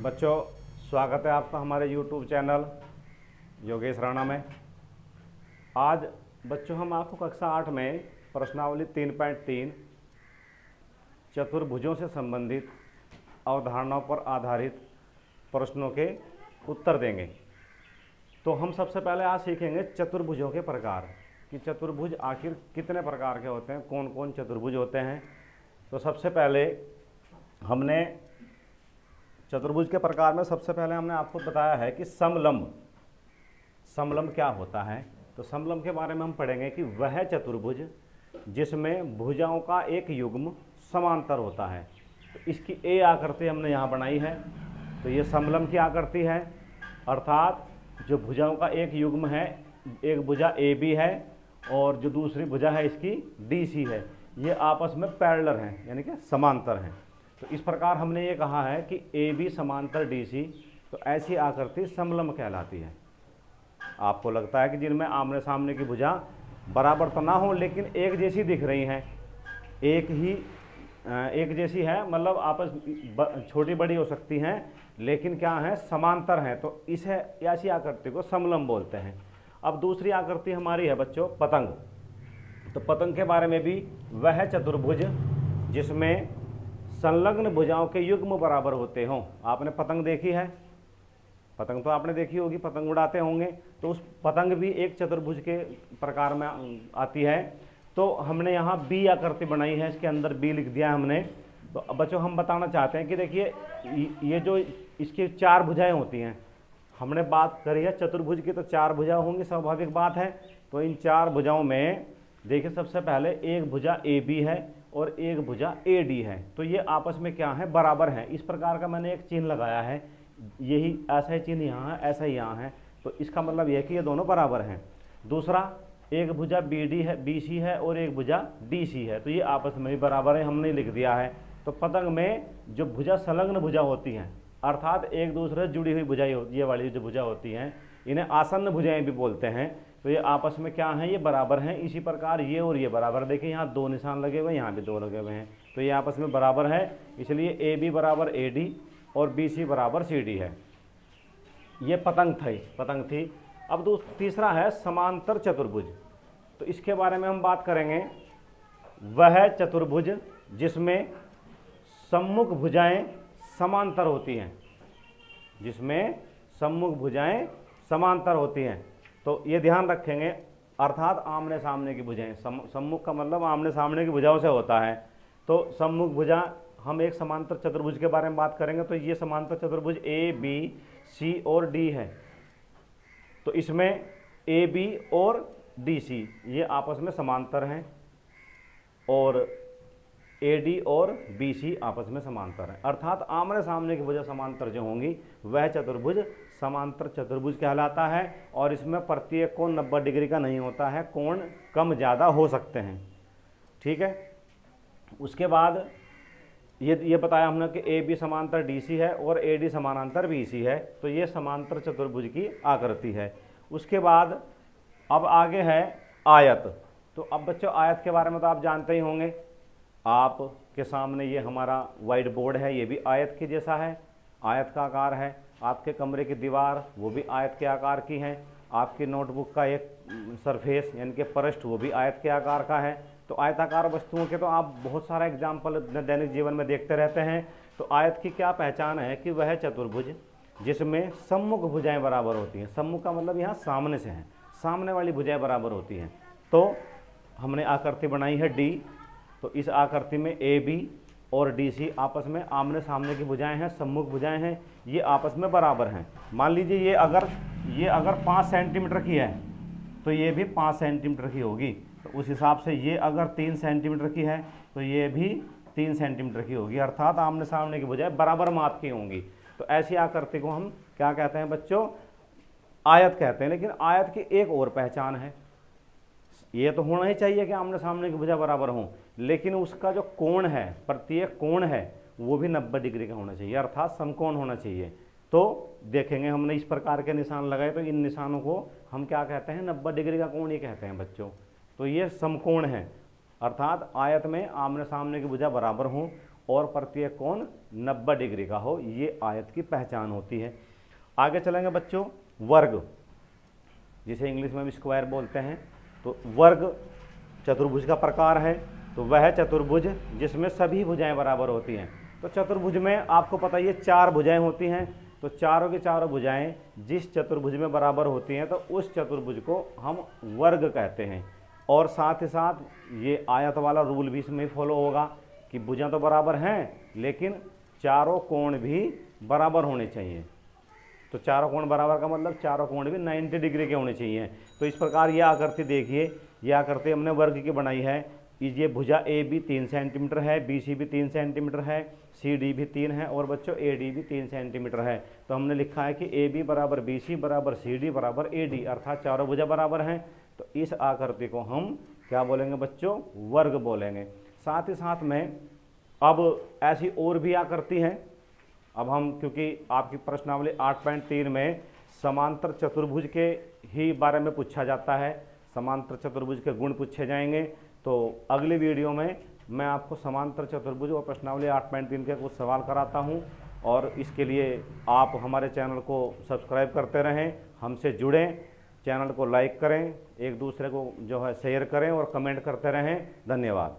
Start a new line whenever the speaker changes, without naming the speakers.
बच्चों, स्वागत है आपका हमारे YouTube चैनल योगेश राणा में। आज बच्चों हम आपको कक्षा 8 में प्रश्नावली 3.3 चतुर्भुजों से संबंधित अवधारणाओं पर आधारित प्रश्नों के उत्तर देंगे। तो हम सबसे पहले आज सीखेंगे चतुर्भुजों के प्रकार कि चतुर्भुज आखिर कितने प्रकार के होते हैं, कौन कौन चतुर्भुज होते हैं। तो सबसे पहले हमने चतुर्भुज के प्रकार में सबसे पहले हमने आपको बताया है कि समलंब क्या होता है। तो समलंब के बारे में हम पढ़ेंगे कि वह चतुर्भुज जिसमें भुजाओं का एक युग्म समांतर होता है। तो इसकी ए आकृति हमने यहाँ बनाई है। तो ये समलंब की आकृति है, अर्थात जो भुजाओं का एक युग्म है, एक भुजा ए बी है और जो दूसरी भुजा है इसकी डी सी है, ये आपस में पैरेलल हैं, यानी कि समांतर हैं। तो इस प्रकार हमने ये कहा है कि ए बी समांतर डी सी, तो ऐसी आकृति समलंब कहलाती है। आपको लगता है कि जिनमें आमने सामने की भुजा बराबर तो ना हो लेकिन एक जैसी दिख रही हैं, एक जैसी है, मतलब आपस छोटी बड़ी हो सकती हैं लेकिन क्या है, समांतर हैं। तो इसे ऐसी आकृति को समलंब बोलते हैं। अब दूसरी आकृति हमारी है बच्चों पतंग। तो पतंग के बारे में भी वह चतुर्भुज जिसमें संलग्न भुजाओं के युग्म बराबर होते हों। आपने पतंग देखी है, पतंग तो आपने देखी होगी, पतंग उड़ाते होंगे। तो उस पतंग भी एक चतुर्भुज के प्रकार में आती है। तो हमने यहाँ बी आकृति बनाई है, इसके अंदर बी लिख दिया है हमने। तो अब बच्चों हम बताना चाहते हैं कि देखिए ये जो इसकी चार भुजाएं होती हैं, हमने बात करी है चतुर्भुज की, तो चार भुजा होंगी, स्वाभाविक बात है। तो इन चार भुजाओं में देखिए सबसे पहले एक भुजा ए बी है और एक भुजा ए डी है। तो ये आपस में क्या है, बराबर है। इस प्रकार का मैंने एक चिन्ह लगाया है, यही ऐसा ही चिन्ह यहाँ है, ऐसा ही यहाँ है। तो इसका मतलब यह है कि ये दोनों बराबर हैं। दूसरा, एक भुजा बी डी है, बी सी है और एक भुजा डी सी है, तो ये आपस में भी बराबर है, हमने लिख दिया है। तो पतंग में जो भुजा संलग्न भुजा होती हैं, अर्थात एक दूसरे से जुड़ी हुई भुजाएं, ये वाली जो भुजा होती हैं, इन्हें आसन्न भुजाएं भी बोलते हैं। तो ये आपस में क्या हैं, ये बराबर हैं। इसी प्रकार ये और ये बराबर, देखिए यहाँ दो निशान लगे हुए हैं, यहाँ भी दो लगे हुए हैं, तो ये आपस में बराबर है। इसलिए ए बी बराबर ए डी और बी सी बराबर सी डी है। ये पतंग थी। अब तीसरा है समांतर चतुर्भुज। तो इसके बारे में हम बात करेंगे। वह चतुर्भुज जिसमें सम्मुख भुजाएं समांतर होती हैं, जिसमें सम्मुख भुजाएं समांतर होती हैं। तो ये ध्यान रखेंगे, अर्थात आमने सामने की भुजाएं। सम्मुख का मतलब आमने सामने की भुजाओं से होता है। तो सम्मुख भुजा, हम एक समांतर चतुर्भुज के बारे में बात करेंगे। तो ये समांतर चतुर्भुज ए बी सी और डी है। तो इसमें ए बी और डी सी ये आपस में समांतर हैं और ए डी और बी सी आपस में समांतर हैं, अर्थात आमने सामने की भुजा समांतर जो होंगी वह चतुर्भुज समांतर चतुर्भुज कहलाता है। और इसमें प्रत्येक कोण 90 डिग्री का नहीं होता है, कोण कम ज़्यादा हो सकते हैं। ठीक है। उसके बाद ये बताया हमने कि ए बी समांतर डी सी है और ए डी समानांतर बी सी है। तो ये समांतर चतुर्भुज की आकृति है। उसके बाद अब आगे है आयत। तो अब बच्चों आयत के बारे में तो आप जानते ही होंगे। आपके सामने ये हमारा व्हाइट बोर्ड है, ये भी आयत के जैसा है, आयत का आकार है। आपके कमरे की दीवार वो भी आयत के आकार की है। आपकी नोटबुक का एक सरफेस यानी कि पृष्ठ वो भी आयत के आकार का है। तो आयताकार वस्तुओं के तो आप बहुत सारा एग्जाम्पल दैनिक जीवन में देखते रहते हैं। तो आयत की क्या पहचान है कि वह चतुर्भुज जिसमें सम्मुख भुजाएं बराबर होती हैं। सम्मुख का मतलब यहाँ सामने से है, सामने वाली भुजाएं बराबर होती हैं। तो हमने आकृति बनाई है डी। तो इस आकृति में ए बी और डी सी आपस में आमने सामने की भुजाएं हैं, सम्मुख भुजाएं हैं, ये आपस में बराबर हैं। मान लीजिए ये अगर 5 सेंटीमीटर की है तो ये भी 5 सेंटीमीटर की होगी। तो उस हिसाब से ये अगर 3 सेंटीमीटर की है तो ये भी 3 सेंटीमीटर की होगी, अर्थात आमने सामने की भुजाएं बराबर माप की होंगी। तो ऐसी आकृति को हम क्या कहते हैं बच्चों, आयत कहते हैं। लेकिन आयत की एक और पहचान है, ये तो होना ही चाहिए कि आमने सामने की भुजा बराबर हों, लेकिन उसका जो कोण है, प्रत्येक कोण है, वो भी 90 डिग्री का होना चाहिए, अर्थात समकोण होना चाहिए। तो देखेंगे हमने इस प्रकार के निशान लगाए, तो इन निशानों को हम क्या कहते हैं, 90 डिग्री का कोण ही कहते हैं बच्चों। तो ये समकोण है, अर्थात आयत में आमने सामने की भुजा बराबर हों और प्रत्येक कोण 90 डिग्री का हो, ये आयत की पहचान होती है। आगे चलेंगे बच्चों, वर्ग, जिसे इंग्लिश में भी स्क्वायर बोलते हैं। तो वर्ग चतुर्भुज का प्रकार है। तो वह चतुर्भुज जिसमें सभी भुजाएं बराबर होती हैं। तो चतुर्भुज में आपको पता ही है 4 भुजाएं होती हैं। तो चारों की चारों भुजाएं जिस चतुर्भुज में बराबर होती हैं तो उस चतुर्भुज को हम वर्ग कहते हैं। और साथ ही साथ ये आयत वाला रूल भी इसमें फॉलो होगा कि भुजाएं तो बराबर हैं लेकिन चारों कोण भी बराबर होने चाहिए। तो चारों कोण बराबर का मतलब चारों कोण भी 90 डिग्री के होने चाहिए। तो इस प्रकार ये आकृति देखिए, ये आकृति हमने वर्ग की बनाई है। ये भुजा ए बी 3 सेंटीमीटर है, बी सी भी 3 सेंटीमीटर है, सी डी भी 3 है और बच्चों ए डी भी 3 सेंटीमीटर है। तो हमने लिखा है कि ए बी बराबर बी सी बराबर सी डी बराबर ए डी, अर्थात चारों भुजा बराबर हैं। तो इस आकृति को हम क्या बोलेंगे बच्चों, वर्ग बोलेंगे। साथ ही साथ में अब ऐसी और भी आकृति हैं। अब हम, क्योंकि आपकी प्रश्नावली 8.3 में समांतर चतुर्भुज के ही बारे में पूछा जाता है, समांतर चतुर्भुज के गुण पूछे जाएंगे। तो अगली वीडियो में मैं आपको समांतर चतुर्भुज और प्रश्नावली 8.3 के कुछ सवाल कराता हूं। और इसके लिए आप हमारे चैनल को सब्सक्राइब करते रहें, हमसे जुड़ें, चैनल को लाइक करें, एक दूसरे को जो है शेयर करें और कमेंट करते रहें। धन्यवाद।